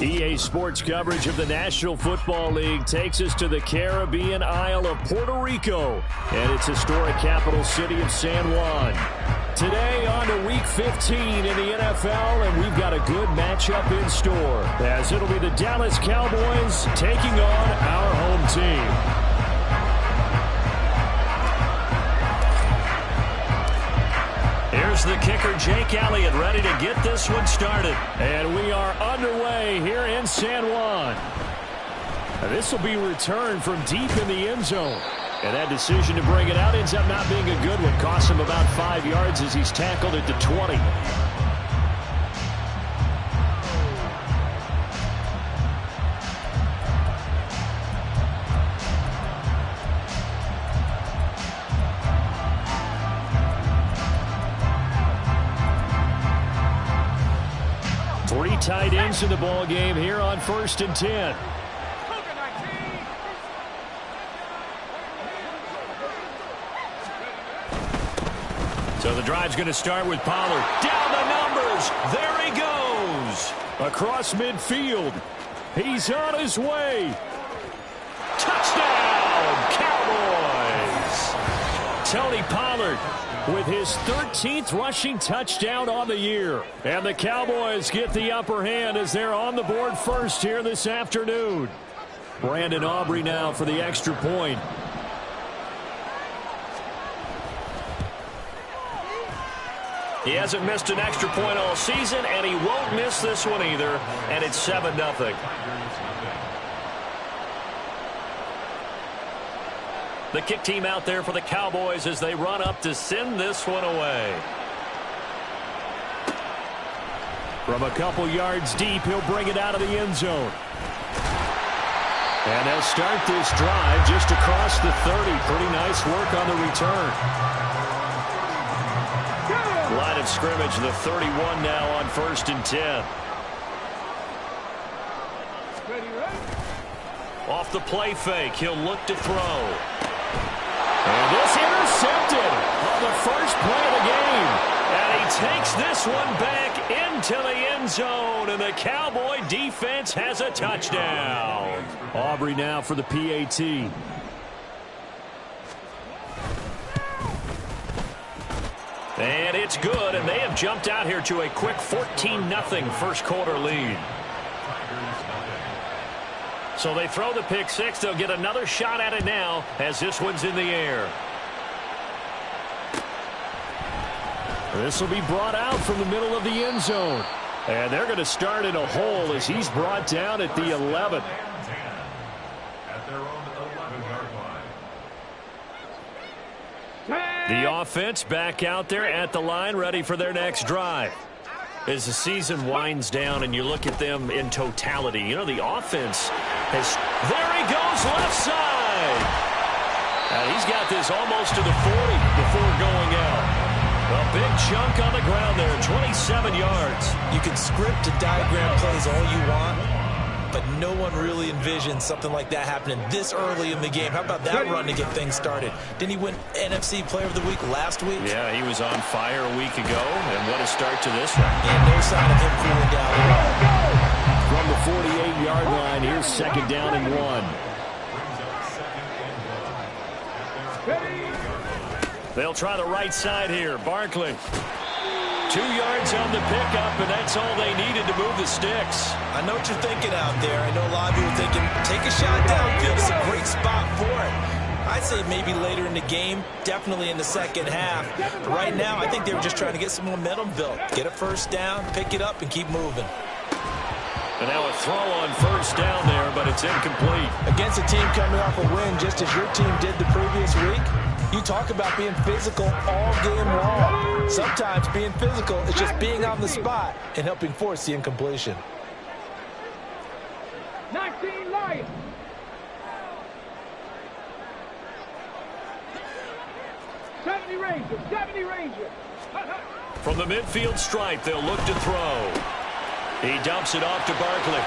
EA Sports coverage of the National Football League takes us to the Caribbean Isle of Puerto Rico and its historic capital city of San Juan. Today on to Week 15 in the NFL, and we've got a good matchup in store, as it'll be the Dallas Cowboys taking on our home team. Here's the kicker, Jake Elliott, ready to get this one started. And we are underway here in San Juan. This will be returned from deep in the end zone. And that decision to bring it out ends up not being a good one. Costs him about 5 yards as he's tackled at the 20. Three tight ends in the ball game here on 1st and 10. So the drive's going to start with Pollard. Down the numbers. There he goes. Across midfield. He's on his way. Touchdown, Cowboys. Tony Pollard with his 13th rushing touchdown on the year. And the Cowboys get the upper hand as they're on the board first here this afternoon. Brandon Aubrey now for the extra point. He hasn't missed an extra point all season, and he won't miss this one either, and it's 7-0. The kick team out there for the Cowboys as they run up to send this one away. From a couple yards deep, he'll bring it out of the end zone. And they'll start this drive just across the 30. Pretty nice work on the return. Line of scrimmage, the 31 now on 1st and 10. Off the play fake, he'll look to throw. And this intercepted on the first play of the game. And he takes this one back into the end zone, and the Cowboy defense has a touchdown. Aubrey now for the PAT. And it's good, and they have jumped out here to a quick 14-0 first quarter lead. So they throw the pick six. They'll get another shot at it now as this one's in the air. This will be brought out from the middle of the end zone. And they're going to start in a hole as he's brought down at the 11. The offense back out there at the line, ready for their next drive. As the season winds down and you look at them in totality, you know, the offense has... There he goes, left side! And he's got this almost to the 40 before going out. A big chunk on the ground there, 27 yards. You can script and diagram plays all you want, but no one really envisioned something like that happening this early in the game. How about that run to get things started? Didn't he win NFC Player of the Week last week? Yeah, he was on fire a week ago, and what a start to this one. And no sign of him cooling down at all. From the 48-yard line, here's 2nd down and 1. They'll try the right side here. Barkley. 2 yards on the pickup, and that's all they needed to move the sticks. I know what you're thinking out there. I know a lot of you are thinking, take a shot downfield. It's a great spot for it. I'd say maybe later in the game, definitely in the second half. But right now, I think they were just trying to get some momentum built. Get a first down, pick it up, and keep moving. And now a throw on 1st down there, but it's incomplete. Against a team coming off a win, just as your team did the previous week, you talk about being physical all game long. Sometimes being physical is just being on the spot and helping force the incompletion. 19 Lions. Seventy Rangers. From the midfield stripe, they'll look to throw. He dumps it off to Barkley.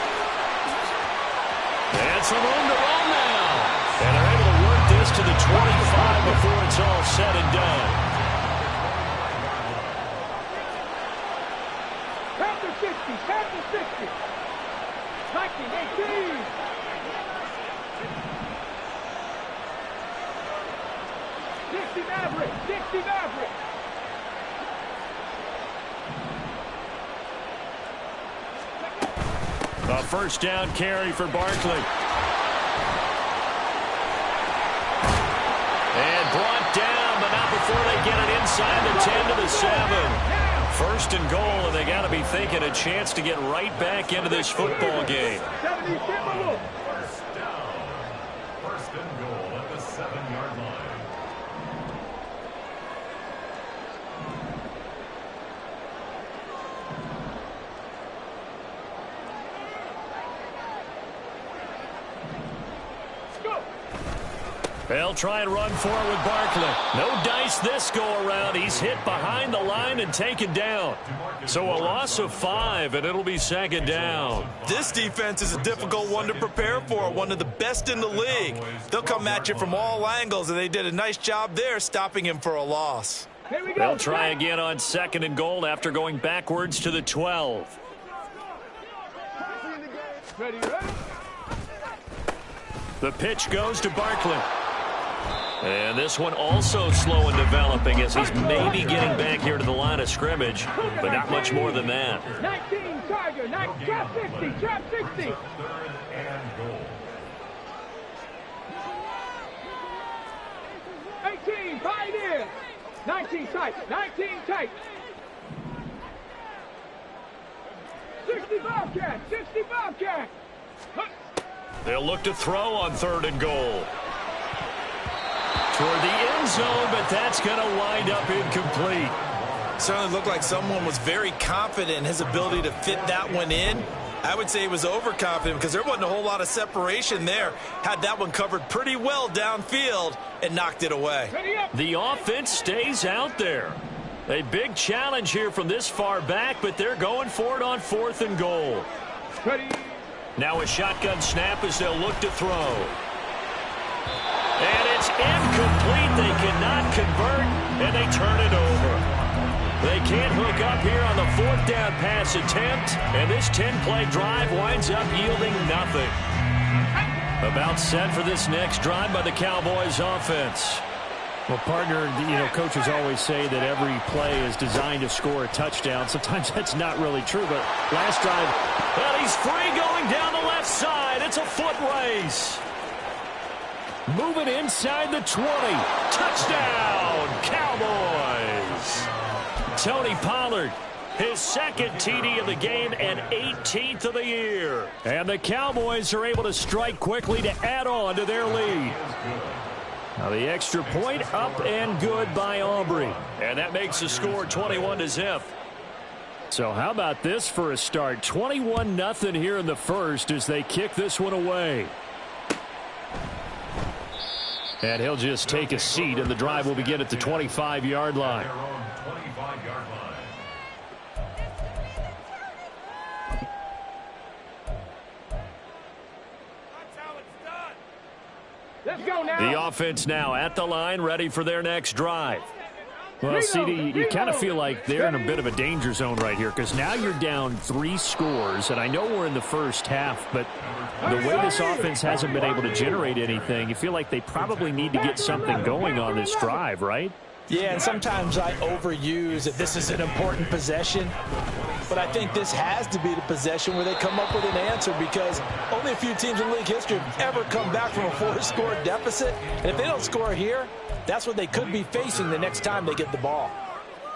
And some room to run now. And they're able to work this to the 25 before it's all said and done. Count to 60. 1918. Dixie Maverick. A first down carry for Barkley. And brought down, but not before they get it inside the 10 to the 7. First and goal, and they got to be thinking a chance to get right back into this football game. First down. First and goal at the 7-yard line. They'll try and run for it with Barkley. No dice this go-around. He's hit behind the line and taken down. So a loss of 5, and it'll be second down. This defense is a difficult one to prepare for, one of the best in the league. They'll come at you from all angles, and they did a nice job there stopping him for a loss. They'll try again on second and goal after going backwards to the 12. The pitch goes to Barkley. And this one also slow in developing as he's maybe getting back here to the line of scrimmage, but not much more than that. 19 Tiger, trap 60, trap 60. Third and goal. 18 Pioneer. 19 tight, 19 tight. 60 Bobcat, 60 Bobcat. They'll look to throw on third and goal. Toward the end zone, but that's going to wind up incomplete. Certainly looked like someone was very confident in his ability to fit that one in. I would say he was overconfident because there wasn't a whole lot of separation there. Had that one covered pretty well downfield and knocked it away. The offense stays out there. A big challenge here from this far back, but they're going for it on fourth and goal. Now a shotgun snap as they'll look to throw. And it's incomplete. They cannot convert, and they turn it over. They can't hook up here on the fourth down pass attempt, and this 10-play drive winds up yielding nothing. About set for this next drive by the Cowboys offense. Well, partner, coaches always say that every play is designed to score a touchdown. Sometimes that's not really true, but last drive, well, he's free going down the left side. It's a foot race. Moving inside the 20. Touchdown, Cowboys. Tony Pollard, his second TD of the game and 18th of the year. And the Cowboys are able to strike quickly to add on to their lead. Now the extra point up and good by Aubrey. And that makes the score 21-0. So how about this for a start? 21-0 here in the first as they kick this one away. And he'll just take a seat, and the drive will begin at the 25-yard line. Let's go now. The offense now at the line, ready for their next drive. Well, CD, you kind of feel like they're in a bit of a danger zone right here because now you're down 3 scores, and I know we're in the first half, but the way this offense hasn't been able to generate anything, you feel like they probably need to get something going on this drive, right? Yeah, and sometimes I overuse if this is an important possession. But I think this has to be the possession where they come up with an answer because only a few teams in league history have ever come back from a 4-score deficit. And if they don't score here, that's what they could be facing the next time they get the ball.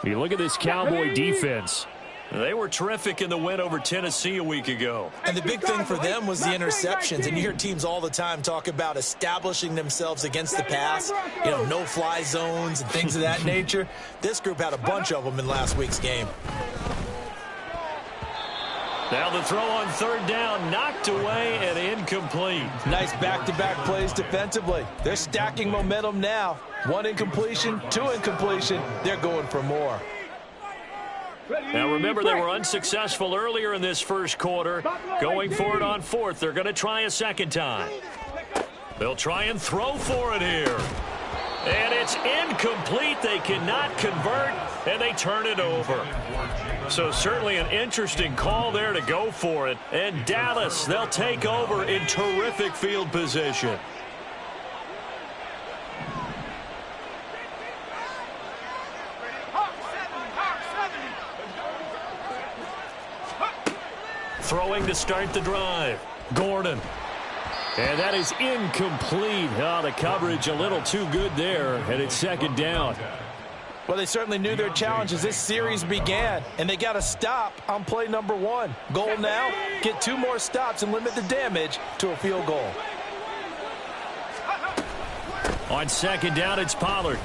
You look at this Cowboy defense. They were terrific in the win over Tennessee a week ago. And the big thing for them was the interceptions. And you hear teams all the time talk about establishing themselves against the pass, no-fly zones and things of that nature. This group had a bunch of them in last week's game. Now the throw on third down, knocked away and incomplete. Nice back-to-back plays defensively. They're stacking momentum now. 1 incompletion, 2 incompletion. They're going for more. Now remember, they were unsuccessful earlier in this first quarter. Going for it on fourth. They're going to try a second time. They'll try and throw for it here. And it's incomplete. They cannot convert, and they turn it over. So certainly an interesting call there to go for it. And Dallas, they'll take over in terrific field position. Throwing to start the drive. Gordon. And that is incomplete. Oh, the coverage a little too good there, and it's second down. Well, they certainly knew their challenge as this series began, and they got to stop on play number 1. Goal now, get 2 more stops and limit the damage to a field goal. On second down, it's Pollard.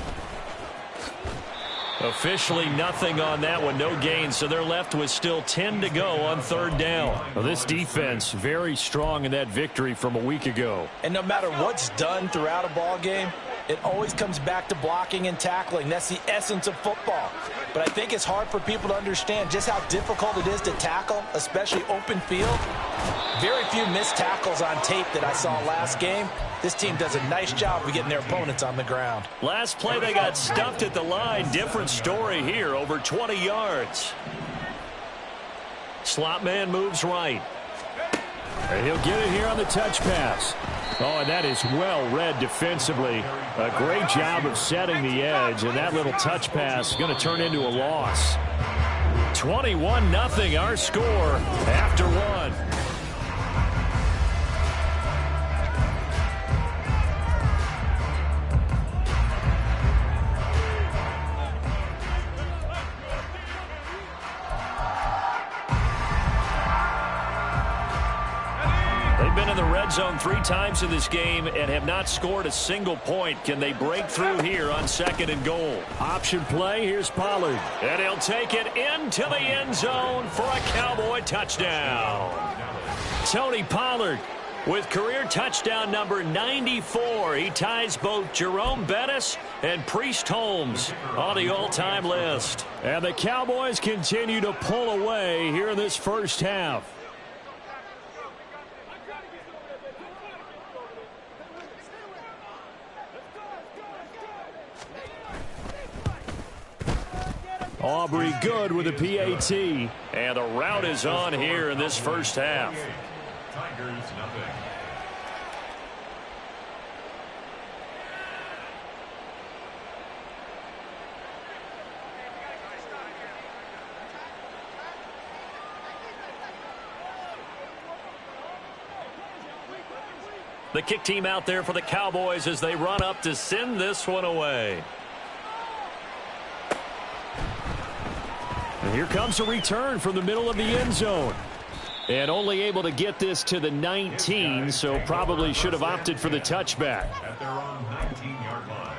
Officially nothing on that one, no gain, so they're left with still 10 to go on third down. Well, this defense very strong in that victory from a week ago. And no matter what's done throughout a ball game, it always comes back to blocking and tackling. That's the essence of football. But I think it's hard for people to understand just how difficult it is to tackle, especially open field. Very few missed tackles on tape that I saw last game. This team does a nice job of getting their opponents on the ground. Last play, they got stuffed at the line. Different story here, over 20 yards. Slot man moves right. And he'll get it here on the touch pass. Oh, and that is well read defensively. A great job of setting the edge, and that little touch pass is going to turn into a loss. 21-0 our score after one. Been in the red zone 3 times in this game and have not scored a single point. Can they break through here on second and goal? Option play, here's Pollard. And he'll take it into the end zone for a Cowboy touchdown. Tony Pollard with career touchdown number 94. He ties both Jerome Bettis and Priest Holmes on the all-time list. And the Cowboys continue to pull away here in this first half. Aubrey good with a PAT. And the route is on here in this first half. Tigers nothing. The kick team out there for the Cowboys as they run up to send this one away. And here comes a return from the middle of the end zone. And only able to get this to the 19, so probably should have opted for the touchback. At their own 19-yard line.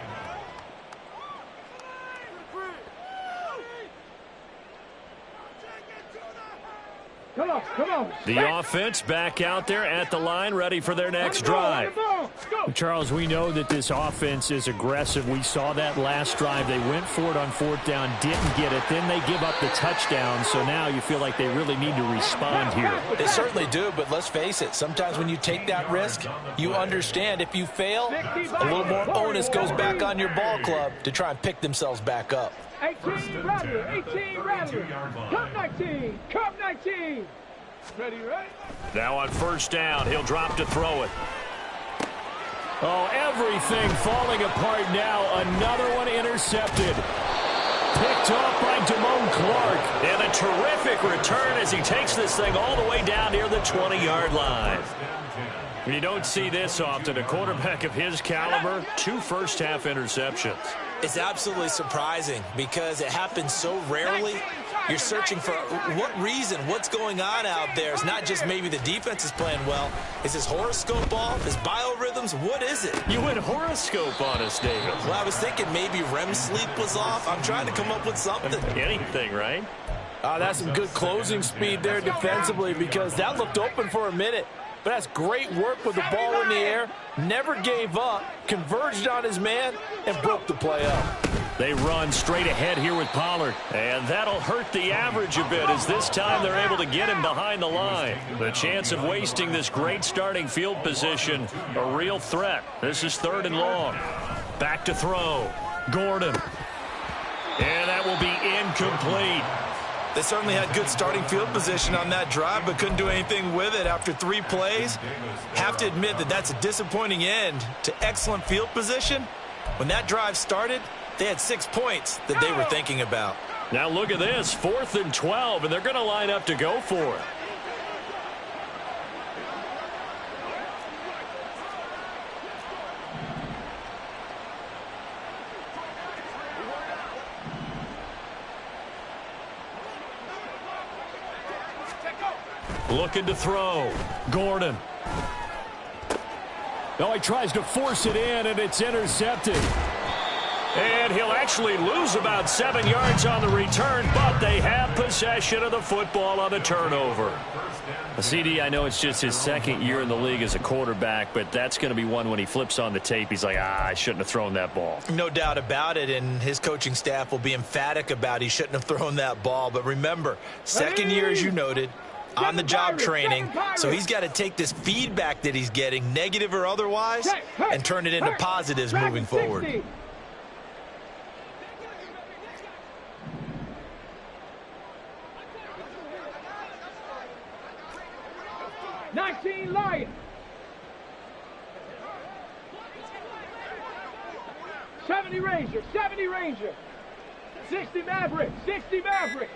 Come on. The offense back out there at the line, ready for their next drive. Charles, we know that this offense is aggressive. We saw that last drive. They went for it on fourth down, didn't get it. Then they give up the touchdown, so now you feel like they really need to respond here. They certainly do, but let's face it. Sometimes when you take that risk, you understand if you fail, a little more onus goes back on your ball club to try and pick themselves back up. 18 Rattler. Cup 19. Cup 19. Ready, right? Now on first down, he'll drop to throw it. Oh, everything falling apart now. Another one intercepted. Picked off by Damone Clark. And a terrific return as he takes this thing all the way down near the 20-yard line. You don't see this often. A quarterback of his caliber, 2 first-half interceptions. It's absolutely surprising because it happens so rarely. You're searching for what reason, what's going on out there. It's not just maybe the defense is playing well. Is his horoscope off? Is biorhythms? What is it? You went horoscope on us, David. Well, I was thinking maybe REM sleep was off. I'm trying to come up with something. Anything, right? That's some good closing speed there defensively because that looked open for a minute. But that's great work with the ball in the air. Never gave up, converged on his man, and broke the play up. They run straight ahead here with Pollard. And that'll hurt the average a bit as this time they're able to get him behind the line. The chance of wasting this great starting field position, a real threat. This is 3rd and long. Back to throw. Gordon. And that will be incomplete. They certainly had good starting field position on that drive, but couldn't do anything with it after 3 plays. Have to admit that that's a disappointing end to excellent field position. When that drive started, they had 6 points that they were thinking about. Now look at this, 4th and 12, and they're going to line up to go for it. Looking to throw. Gordon. No, he tries to force it in, and it's intercepted. And he'll actually lose about 7 yards on the return, but they have possession of the football on the turnover. CD, I know it's just his 2nd year in the league as a quarterback, but that's going to be one when he flips on the tape. He's like, I shouldn't have thrown that ball. No doubt about it, and his coaching staff will be emphatic about he shouldn't have thrown that ball. But remember, 2nd year, as you noted, on the job training, so he's got to take this feedback that he's getting, negative or otherwise, and turn it into positives moving forward. 19 Lions. 70 Ranger, 70 Ranger. 60 Maverick, 60 Maverick.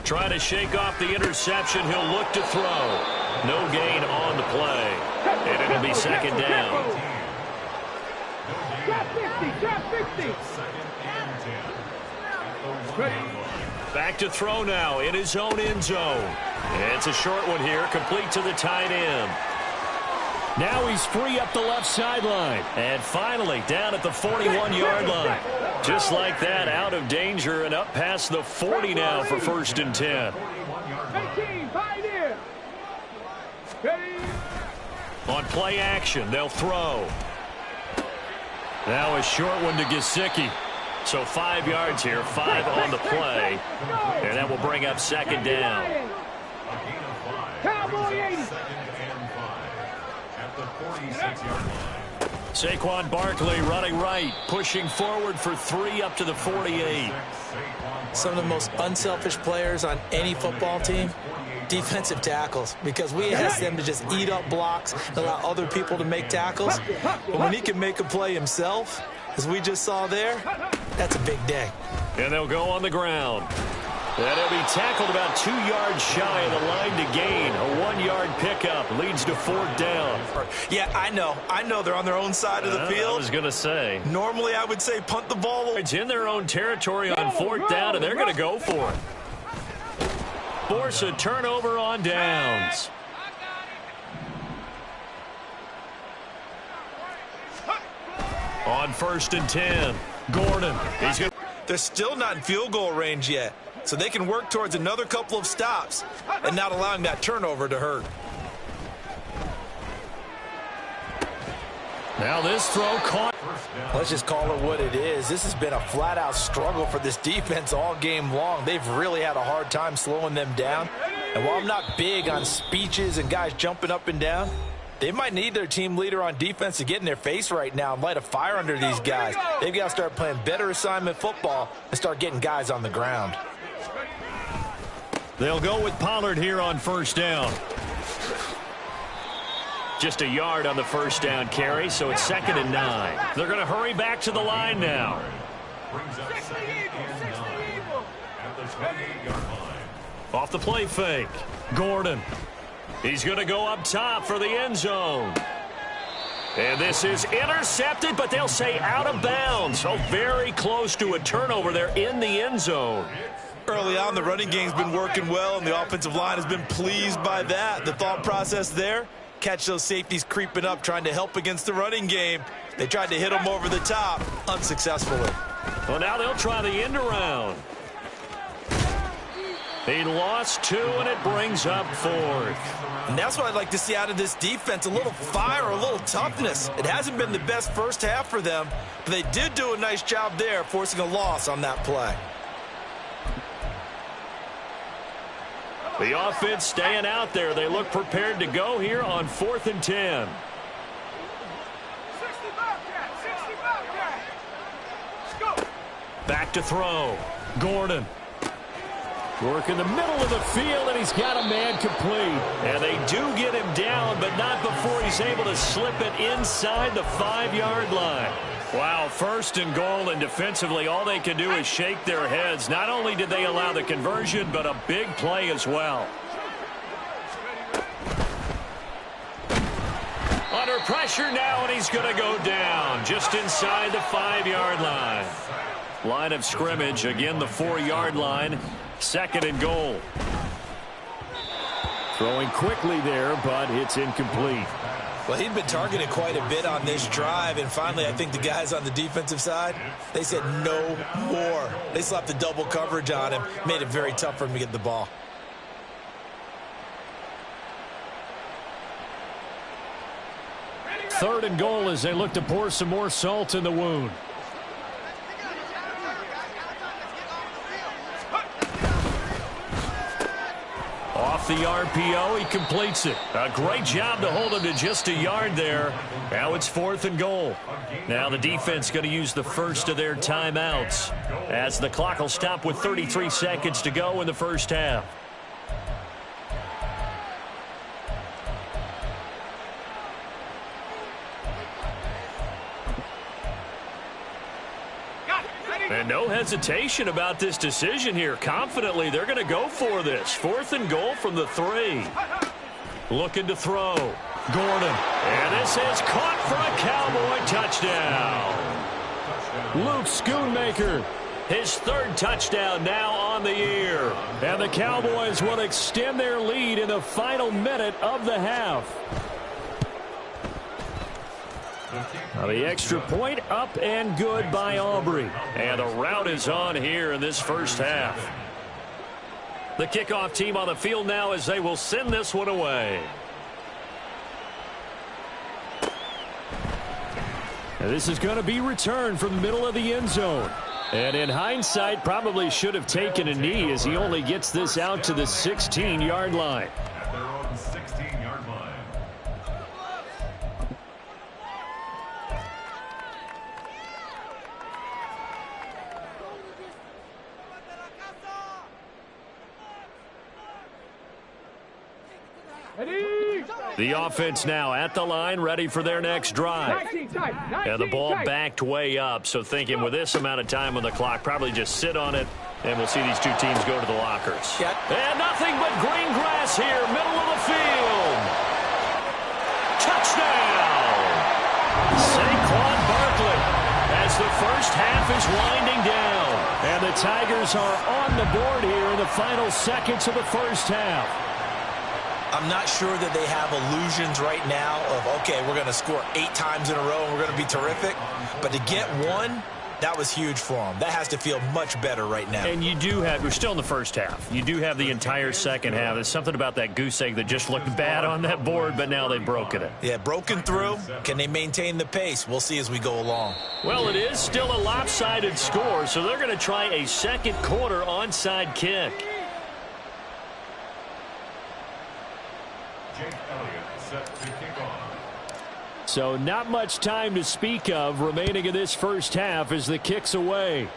Trying to shake off the interception. He'll look to throw. No gain on the play. And it'll be 2nd down. Drop 50, drop 50. Back to throw now in his own end zone. It's a short one here, complete to the tight end. Now he's free up the left sideline. And finally, down at the 41-yard line. Just like that, out of danger and up past the 40 now for 1st and 10. 18, Pioneer. On play action, they'll throw. Now a short one to Gesicki. So 5 yards here, 5 on the play. And that will bring up 2nd down. Cowboy 80. Saquon Barkley running right, pushing forward for 3 up to the 48. Some of the most unselfish players on any football team, defensive tackles, because we ask them to just eat up blocks and allow other people to make tackles. But when he can make a play himself, as we just saw there, that's a big day. And they'll go on the ground. And he'll be tackled about 2 yards shy of the line to gain. A 1-yard pickup leads to 4th down. Yeah, I know they're on their own side of the field. I was going to say. Normally, I would say punt the ball. It's in their own territory on 4th down, and they're going to go for it. Force a turnover on downs. On 1st and 10, Gordon. They're still not in field goal range yet, so they can work towards another couple of stops and not allowing that turnover to hurt. Now this throw caught. Let's just call it what it is. This has been a flat-out struggle for this defense all game long. They've really had a hard time slowing them down. And while I'm not big on speeches and guys jumping up and down, they might need their team leader on defense to get in their face right now and light a fire under these guys. They've got to start playing better assignment football and start getting guys on the ground. They'll go with Pollard here on 1st down. Just a yard on the 1st down carry, so it's 2nd and 9. They're going to hurry back to the line now. Off the play fake, Gordon. He's going to go up top for the end zone. And this is intercepted, but they'll say out of bounds. So very close to a turnover there in the end zone. Early on, the running game's been working well, and the offensive line has been pleased by that. The thought process there, catch those safeties creeping up, trying to help against the running game. They tried to hit them over the top, unsuccessfully. Well, now they'll try the end around. He lost 2, and it brings up 4th. And that's what I'd like to see out of this defense, a little fire, a little toughness. It hasn't been the best first half for them, but they did do a nice job there, forcing a loss on that play. The offense staying out there. They look prepared to go here on 4th and 10. Back to throw. Gordon. Work in the middle of the field, and he's got a man complete. And they do get him down, but not before he's able to slip it inside the 5-yard line. Wow, 1st and goal, and defensively all they can do is shake their heads. Not only did they allow the conversion, but a big play as well. Under pressure now, and he's going to go down just inside the 5-yard line. Line of scrimmage, again the 4-yard line, 2nd and goal. Throwing quickly there, but it's incomplete. Well, he'd been targeted quite a bit on this drive, and finally I think the guys on the defensive side, they said no more. They slapped the double coverage on him, made it very tough for him to get the ball. Third and goal as they look to pour some more salt in the wound. Off the RPO, he completes it. A great job to hold him to just a yard there. Now it's 4th and goal. Now the defense going to use the first of their timeouts as the clock will stop with 33 seconds to go in the first half. And no hesitation about this decision here. Confidently, they're going to go for this. 4th and goal from the 3. Looking to throw. Gordon. And this is caught for a Cowboy touchdown. Luke Schoonmaker. His 3rd touchdown now on the year. And the Cowboys will extend their lead in the final minute of the half. Now the extra point up and good by Aubrey. And the rout is on here in this first half. The kickoff team on the field now as they will send this one away. Now this is going to be returned from the middle of the end zone. And in hindsight, probably should have taken a knee as he only gets this out to the 16-yard line. At their own 16-yard line. The offense now at the line, ready for their next drive. And the ball backed way up, so thinking with this amount of time on the clock, probably just sit on it, and we'll see these two teams go to the lockers. Yep. And nothing but green grass here, middle of the field. Touchdown! Saquon Barkley as the first half is winding down. And the Tigers are on the board here in the final seconds of the first half. I'm not sure that they have illusions right now of, okay, we're going to score 8 times in a row and we're going to be terrific. But to get one, that was huge for them. That has to feel much better right now. And you do have, we're still in the first half. You do have the entire second half. There's something about that goose egg that just looked bad on that board, but now they've broken it. Yeah, broken through. Can they maintain the pace? We'll see as we go along. Well, it is still a lopsided score, so they're going to try a second quarter onside kick. So not much time to speak of remaining in this first half as the kick's away.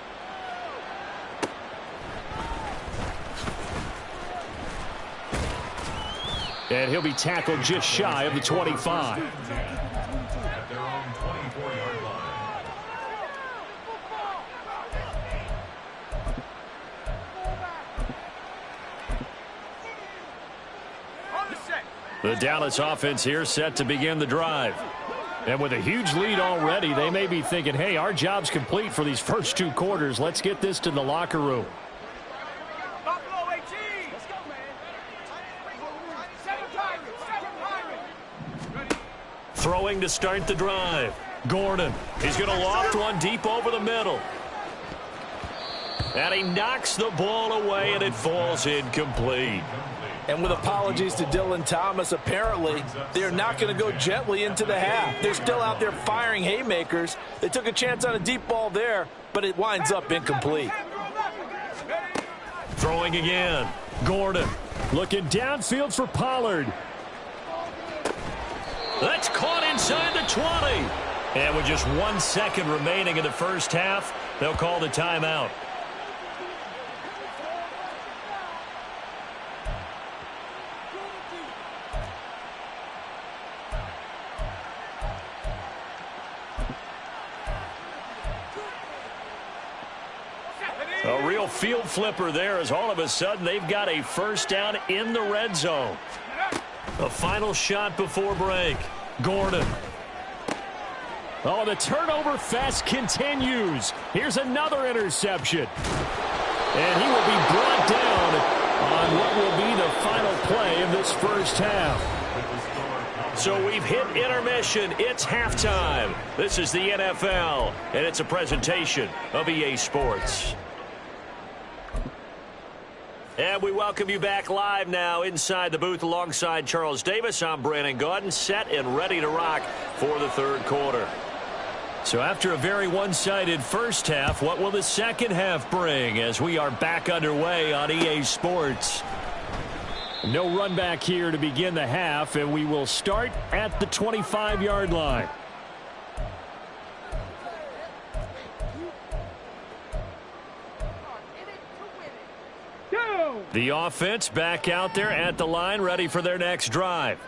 And he'll be tackled just shy of the 25. At their own 24-yard line. The Dallas offense here set to begin the drive. And with a huge lead already, they may be thinking, hey, our job's complete for these first 2 quarters. Let's get this to the locker room. Throwing to start the drive. Gordon. He's going to loft one deep over the middle. And he knocks the ball away, and it falls incomplete. And with apologies to Dylan Thomas, apparently they're not going to go gently into the half. They're still out there firing haymakers. They took a chance on a deep ball there, but it winds up incomplete. Throwing again. Gordon. Looking downfield for Pollard. That's caught inside the 20. And with just 1 second remaining in the first half, they'll call the timeout. little field flipper there as all of a sudden they've got a first down in the red zone. A final shot before break. Gordon. Oh, the turnover fest continues. Here's another interception. And he will be brought down on what will be the final play of this first half. So we've hit intermission. It's halftime. This is the NFL, and it's a presentation of EA Sports. And we welcome you back live now inside the booth alongside Charles Davis. I'm Brandon Gaudin, set and ready to rock for the third quarter. So after a very one-sided first half, what will the second half bring as we are back underway on EA Sports? No run back here to begin the half, and we will start at the 25-yard line. The offense back out there at the line, ready for their next drive.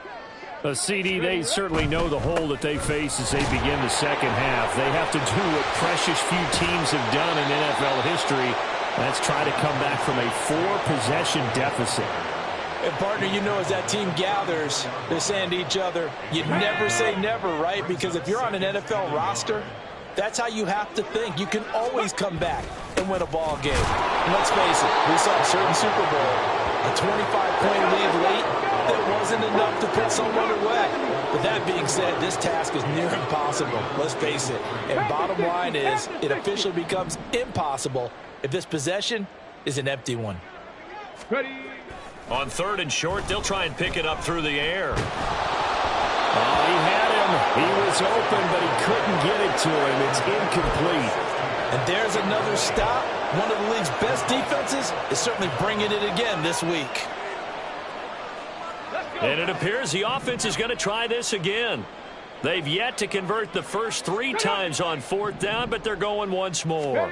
A CD, they certainly know the hole that they face as they begin the second half. They have to do what precious few teams have done in NFL history. That's try to come back from a 4-possession deficit. And partner, you know, as that team gathers, they're saying to each other, you never say never, right? Because if you're on an NFL roster, that's how you have to think. You can always come back and win a ball game. And let's face it, we saw a certain Super Bowl, a 25-point lead late that wasn't enough to put someone away. But that being said, this task is near impossible. Let's face it. And bottom line is, it officially becomes impossible if this possession is an empty one. Ready. On third and short, they'll try and pick it up through the air. Oh, he had him. He was open, but he couldn't get it to him. It's incomplete. And there's another stop. One of the league's best defenses is certainly bringing it again this week. And it appears the offense is going to try this again. They've yet to convert the first 3 times on fourth down, but they're going once more.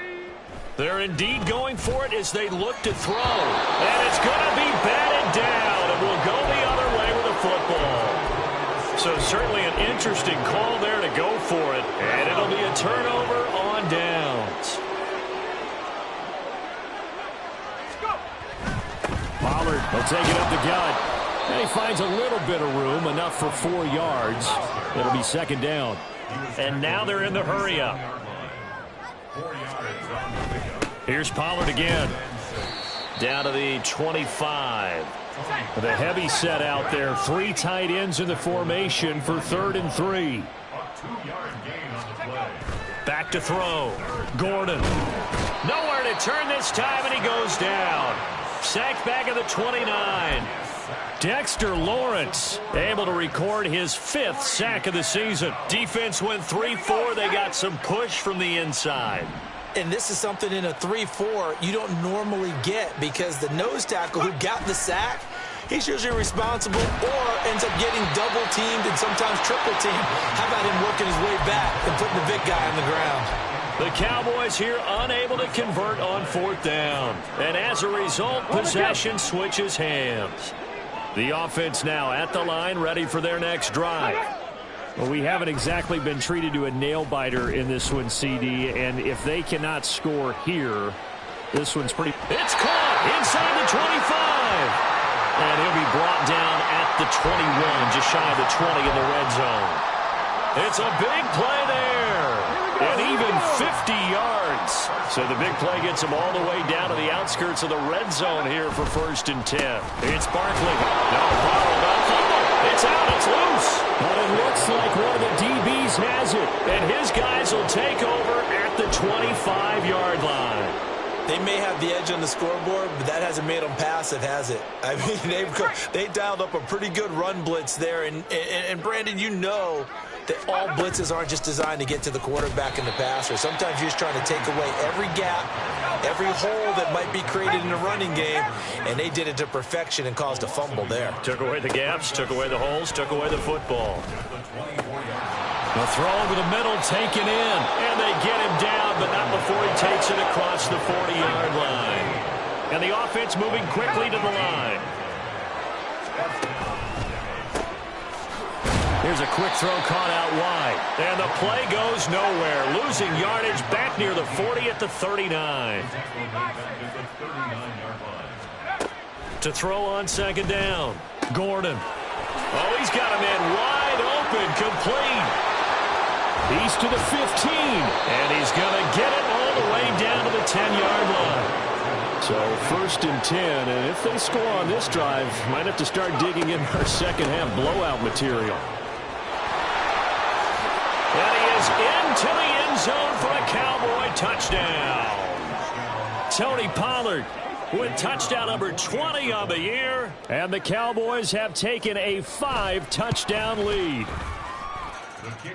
They're indeed going for it as they look to throw. And it's going to be batted down, and will go the other way with the football. So certainly an interesting call there to go for it, and it'll be a turnover on downs. Pollard will take it up the gut. And he finds a little bit of room, enough for 4 yards. It'll be second down. And now they're in the hurry-up. Here's Pollard again. Down to the 25. The heavy set out there. 3 tight ends in the formation for 3rd and 3. Back to throw. Gordon. Nowhere to turn this time, and he goes down. Sacked back at the 29. Dexter Lawrence able to record his 5th sack of the season. Defense went 3-4. They got some push from the inside. And this is something in a 3-4 you don't normally get, because the nose tackle who got the sack, he's usually responsible or ends up getting double-teamed and sometimes triple-teamed. How about him working his way back and putting the big guy on the ground? The Cowboys here unable to convert on 4th down. And as a result, possession switches hands. The offense now at the line, ready for their next drive. Well, we haven't exactly been treated to a nail-biter in this one, CD, and if they cannot score here, this one's pretty... It's caught inside the 25! And he'll be brought down at the 21, just shy of the 20 in the red zone. It's a big play there, and even 50 yards. So the big play gets him all the way down to the outskirts of the red zone here for 1st and 10. It's Barkley. No, it's out. It's loose. But it looks like one of the DBs has it. And his guys will take over at the 25-yard line. They may have the edge on the scoreboard, but that hasn't made them pass it, has it? I mean, they dialed up a pretty good run blitz there. And Brandon, you know that all blitzes aren't just designed to get to the quarterback and the passer. Sometimes you're just trying to take away every gap, every hole that might be created in the running game, and they did it to perfection and caused a fumble there. Took away the gaps, took away the holes, took away the football. The throw over the middle taken in, and they get him down, but not before he takes it across the 40-yard line. And the offense moving quickly to the line. Here's a quick throw caught out wide. And the play goes nowhere. Losing yardage back near the 40 at the 39. To throw on second down. Gordon. Oh, he's got a man wide open. Complete. He's to the 15. And he's going to get it all the way down to the 10-yard line. So 1st and 10, and if they score on this drive, might have to start digging in our second half blowout material. And he is into the end zone for a Cowboy touchdown. Tony Pollard with touchdown number 20 on the year. And the Cowboys have taken a 5-touchdown lead.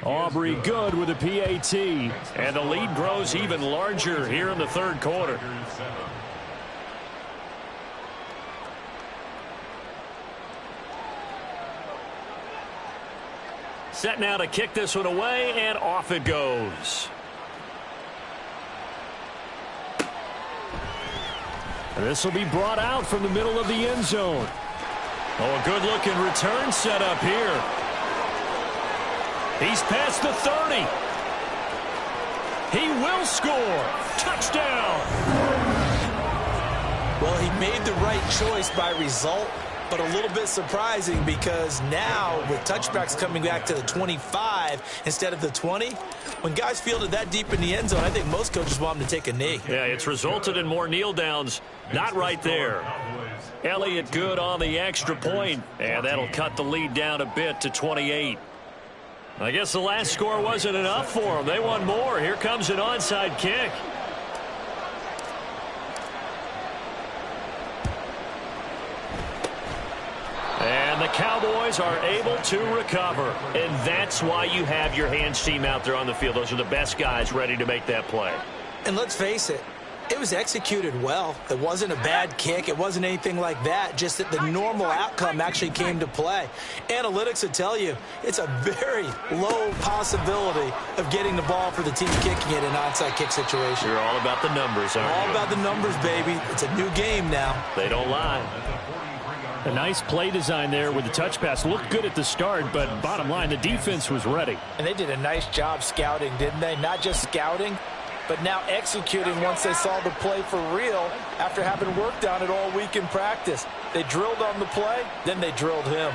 Aubrey Good with a PAT. And the lead grows even larger here in the third quarter. Set now to kick this one away, and off it goes. This will be brought out from the middle of the end zone. Oh, a good-looking return set up here. He's past the 30. He will score. Touchdown. Well, he made the right choice by result, but a little bit surprising because now with touchbacks coming back to the 25 instead of the 20, when guys field it that deep in the end zone, I think most coaches want them to take a knee. Yeah, it's resulted in more kneel downs. Not right there. Elliott Good on the extra point, and that'll cut the lead down a bit to 28. I guess the last score wasn't enough for them. They want more. Here comes an onside kick. And the Cowboys are able to recover. And that's why you have your hands team out there on the field. Those are the best guys ready to make that play. And let's face it, it was executed well. It wasn't a bad kick. It wasn't anything like that. Just that the normal outcome actually came to play. Analytics will tell you it's a very low possibility of getting the ball for the team kicking it in an onside kick situation. You're all about the numbers, aren't you? All about the numbers, baby. It's a new game now. They don't lie. A nice play design there with the touch pass. Looked good at the start, but bottom line, the defense was ready. And they did a nice job scouting, didn't they? Not just scouting, but now executing once they saw the play for real after having worked on it all week in practice. They drilled on the play, then they drilled him.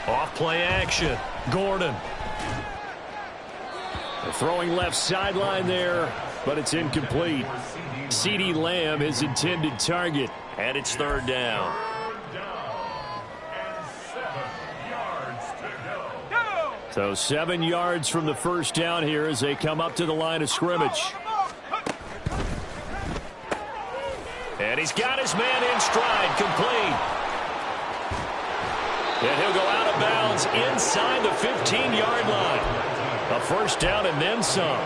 Off play action. Gordon. The throwing left sideline there, but it's incomplete. CeeDee Lamb, his intended target. And it's third down. So 7 yards from the first down here as they come up to the line of scrimmage. And he's got his man in stride, complete. And he'll go out of bounds inside the 15-yard line. A first down and then some.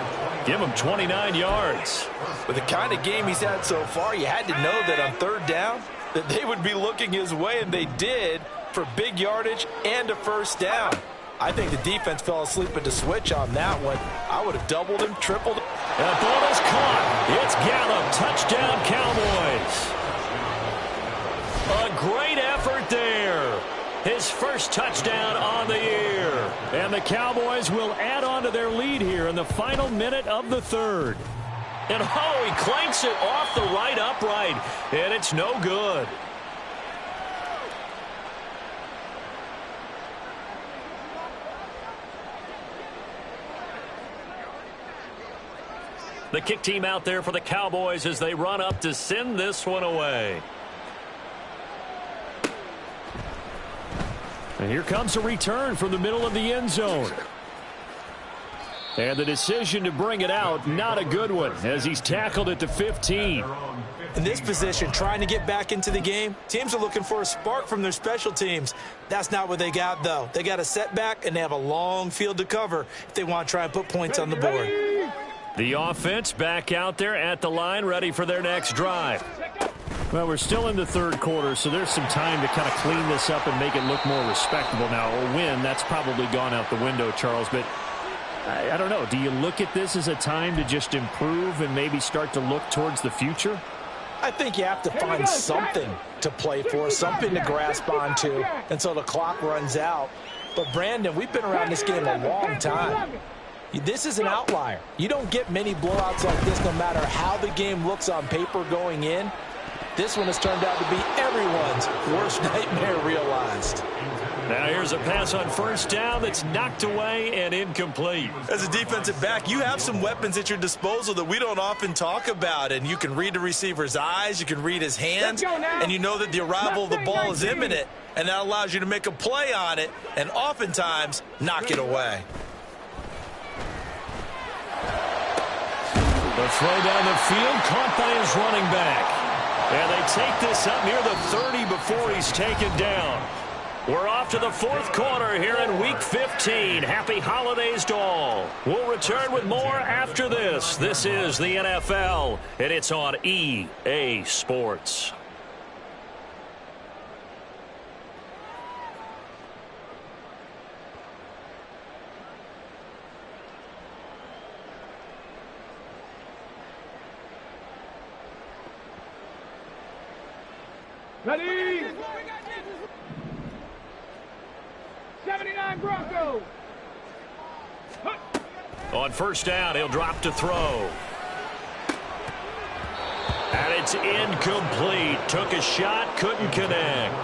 Give him 29 yards. With the kind of game he's had so far, you had to know that on third down that they would be looking his way, and they did, for big yardage and a first down. I think the defense fell asleep at the switch on that one. I would have doubled him, tripled him. And the ball is caught. It's Gallup. Touchdown, Cowboys. A great effort there. His first touchdown on the year. And the Cowboys will add on to their lead here in the final minute of the third. And oh, he clanks it off the right upright. And it's no good. The kick team out there for the Cowboys as they run up to send this one away. And here comes a return from the middle of the end zone. And the decision to bring it out, not a good one, as he's tackled at the 15. In this position, trying to get back into the game, teams are looking for a spark from their special teams. That's not what they got, though. They got a setback, and they have a long field to cover if they want to try and put points on the board. The offense back out there at the line, ready for their next drive. Well, we're still in the third quarter, so there's some time to kind of clean this up and make it look more respectable. Now, a win, that's probably gone out the window, Charles, but I don't know. Do you look at this as a time to just improve and maybe start to look towards the future? I think you have to find something to play for, something to grasp onto until the clock runs out. But, Brandon, we've been around this game a long time. This is an outlier. You don't get many blowouts like this no matter how the game looks on paper going in. This one has turned out to be everyone's worst nightmare realized. Now here's a pass on first down that's knocked away and incomplete. As a defensive back, you have some weapons at your disposal that we don't often talk about. And you can read the receiver's eyes, you can read his hands, and you know that the arrival of the ball is imminent. And that allows you to make a play on it and oftentimes knock it away. The throw down the field, caught by his running back. And they take this up near the 30 before he's taken down. We're off to the fourth quarter here in Week 15. Happy holidays to all. We'll return with more after this. This is the NFL, and it's on EA Sports. Ready? 79 Broncos. On first down, he'll drop to throw. And it's incomplete. Took a shot, couldn't connect.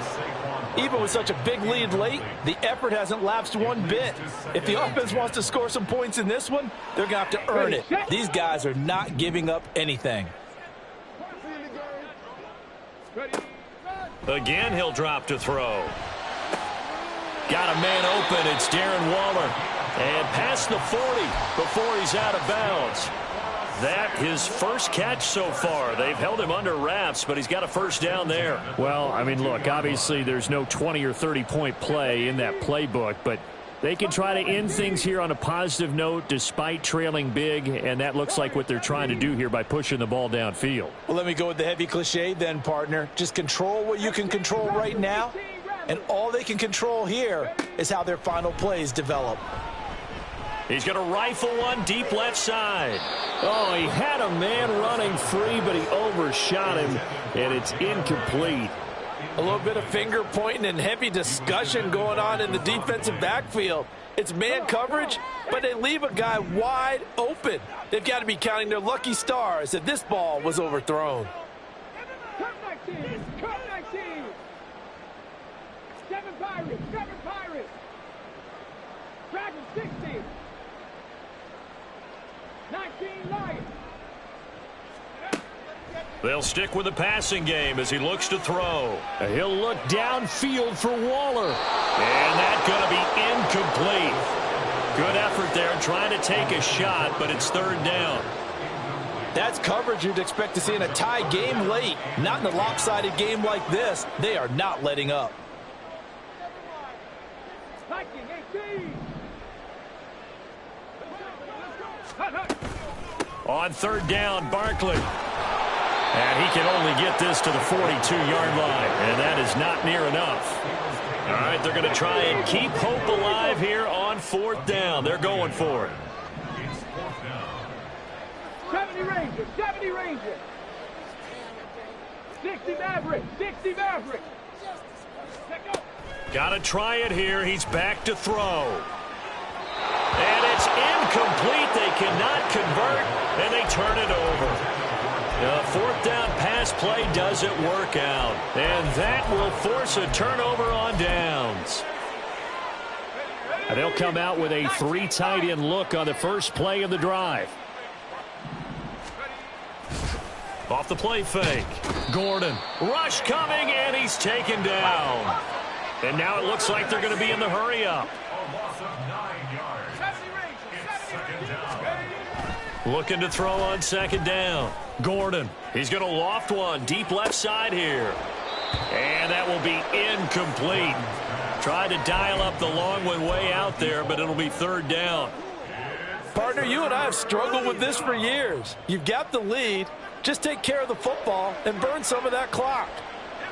Even with such a big lead late, the effort hasn't lapsed one bit. If the offense wants to score some points in this one, they're going to have to earn it. These guys are not giving up anything. Again, he'll drop to throw. Got a man open. It's Darren Waller. And past the 40 before he's out of bounds. That his first catch so far. They've held him under wraps, but he's got a first down there. Well, I mean, look, obviously there's no 20 or 30-point play in that playbook, but they can try to end things here on a positive note despite trailing big, and that looks like what they're trying to do here by pushing the ball downfield. Well, let me go with the heavy cliche then, partner. Just control what you can control right now, and all they can control here is how their final plays develop. He's going to rifle one deep left side. Oh, he had a man running free, but he overshot him, and it's incomplete. A little bit of finger pointing and heavy discussion going on in the defensive backfield. It's man coverage, but they leave a guy wide open. They've got to be counting their lucky stars that this ball was overthrown. Cut 19. Cut 19. 7 Pirates. 7 Pirates. Dragon 60. 19 Lions. They'll stick with the passing game as he looks to throw. He'll look downfield for Waller. And that's going to be incomplete. Good effort there trying to take a shot, but it's third down. That's coverage you'd expect to see in a tie game late. Not in a lopsided game like this. They are not letting up. Viking 18. On third down, Barkley. And he can only get this to the 42-yard line, and that is not near enough. All right, they're going to try and keep hope alive here on fourth down. They're going for it. 70 Rangers. 70 Rangers. 60 Mavericks. 60 Mavericks. Got to try it here. He's back to throw. And it's incomplete. They cannot convert, and they turn it over. The fourth down pass play doesn't work out. And that will force a turnover on downs. And they'll come out with a 3 tight end look on the first play of the drive. Off the play fake. Gordon. Rush coming, and he's taken down. And now it looks like they're going to be in the hurry up. A loss of 9 yards. It's second down. Looking to throw on second down. Gordon. He's going to loft one deep left side here. And that will be incomplete. Tried to dial up the long one way out there, but it'll be third down. Partner, you and I have struggled with this for years. You've got the lead. Just take care of the football and burn some of that clock.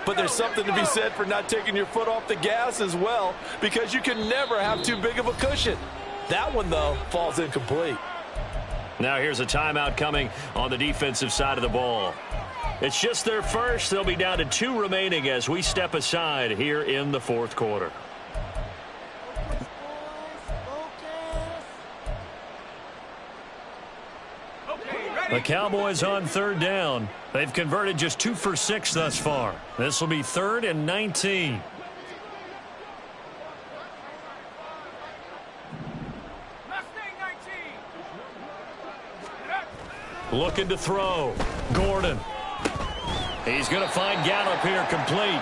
But there's something to be said for not taking your foot off the gas as well, because you can never have too big of a cushion. That one, though, falls incomplete. Now here's a timeout coming on the defensive side of the ball. It's just their first. They'll be down to 2 remaining as we step aside here in the fourth quarter. The Cowboys on 3rd down. They've converted just 2 for 6 thus far. This will be 3rd and 19. Looking to throw. Gordon. He's going to find Gallup here complete.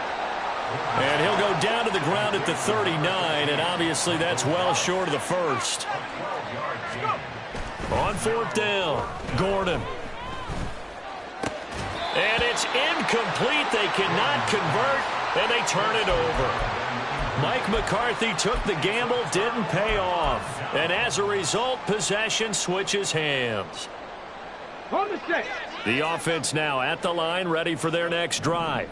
And he'll go down to the ground at the 39, and obviously that's well short of the first. On 4th down, Gordon. And it's incomplete. They cannot convert, and they turn it over. Mike McCarthy took the gamble, didn't pay off. And as a result, possession switches hands. The offense now at the line, ready for their next drive.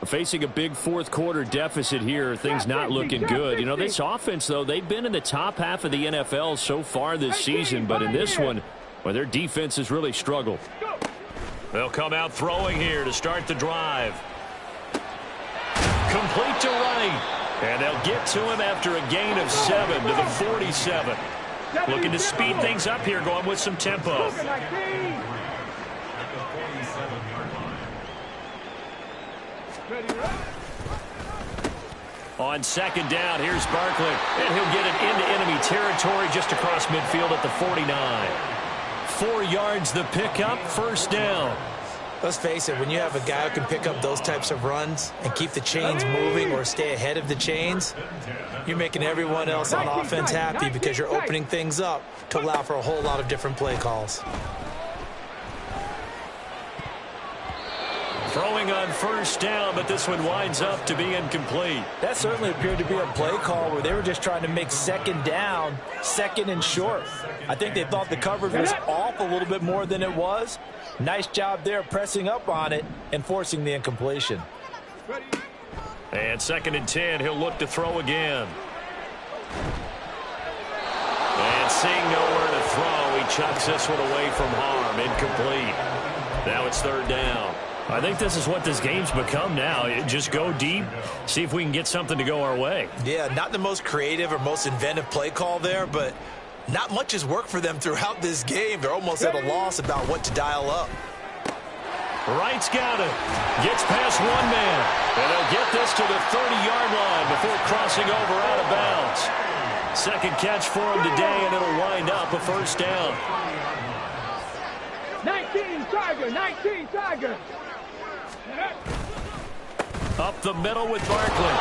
Facing a big fourth quarter deficit here, things not looking good. You know, this offense, though, they've been in the top half of the NFL so far this season, but in this one, well, their defense has really struggled. They'll come out throwing here to start the drive. Complete to Wright, and they'll get to him after a gain of 7 to the 47. Looking to speed things up here, going with some tempo. On 2nd down, here's Barkley, and he'll get it into enemy territory just across midfield at the 49. 4 yards the pickup, 1st down. Let's face it, when you have a guy who can pick up those types of runs and keep the chains moving or stay ahead of the chains, you're making everyone else on offense happy because you're opening things up to allow for a whole lot of different play calls. Throwing on 1st down, but this one winds up to be incomplete. That certainly appeared to be a play call where they were just trying to make 2nd down, 2nd and short. I think they thought the coverage was off a little bit more than it was. Nice job there pressing up on it and forcing the incompletion. And 2nd and 10, he'll look to throw again. And seeing nowhere to throw, he chucks this one away from harm, incomplete. Now it's 3rd down. I think this is what this game's become now. Just go deep, see if we can get something to go our way. Yeah, not the most creative or most inventive play call there, but not much has worked for them throughout this game. They're almost at a loss about what to dial up. Wright's got it. Gets past one man. And they'll get this to the 30-yard line before crossing over out of bounds. 2nd catch for him today, and it'll wind up a 1st down. 19 Tiger. Up the middle with Barkley.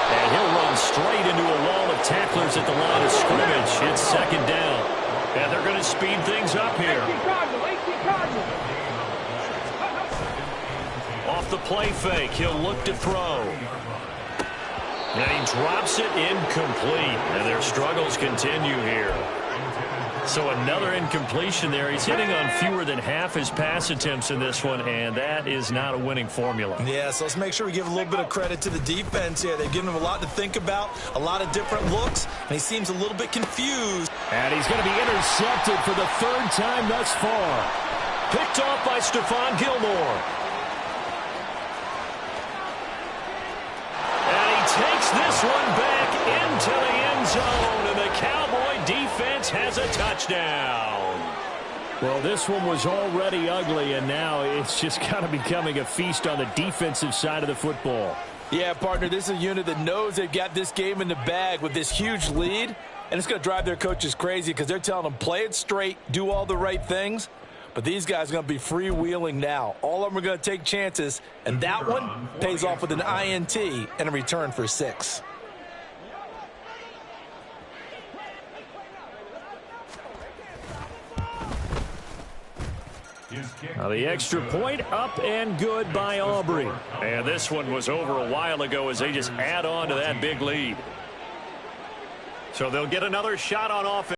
And he'll run straight into a wall of tacklers at the line of scrimmage. It's 2nd down. And they're going to speed things up here. Off the play fake, he'll look to throw. And he drops it incomplete. And their struggles continue here. So another incompletion there. He's hitting on fewer than half his pass attempts in this one, and that is not a winning formula. Yeah, so let's make sure we give a little bit of credit to the defense here. They've given him a lot to think about, a lot of different looks, and he seems a little bit confused. And he's going to be intercepted for the 3rd time thus far. Picked off by Stephon Gilmore. And he takes this one back into the end zone, and the Cowboy defense has a touchdown. Well, this one was already ugly, and now it's just kind of becoming a feast on the defensive side of the football. Yeah, partner, this is a unit that knows they've got this game in the bag with this huge lead, and it's going to drive their coaches crazy because they're telling them play it straight, do all the right things. But these guys are going to be freewheeling now. All of them are going to take chances, and that one pays off with an INT and a return for 6. Now the extra point up and good by Aubrey. And this one was over a while ago as they just add on to that big lead. So they'll get another shot on offense.